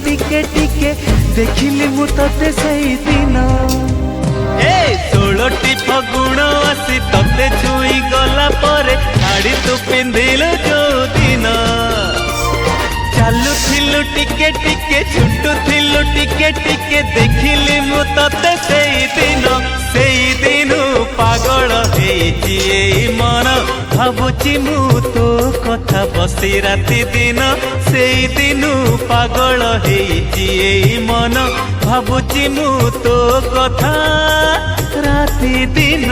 टिके टिके देखिली मु तते सही दिन ए 16टी फगुण आसी तते छुई गला परे शाड़ी तू पिंधिलु जो दिन चालू थिलु टिके टिके छुटू थिलु टिके टिके देखिली मु तते सेई दिन पागल हेची एई मन भाबुची मु तो कथा बसी राति दिन सेई दिन पागल हेची एई मन भाबुची मु तो कथा राति दिन।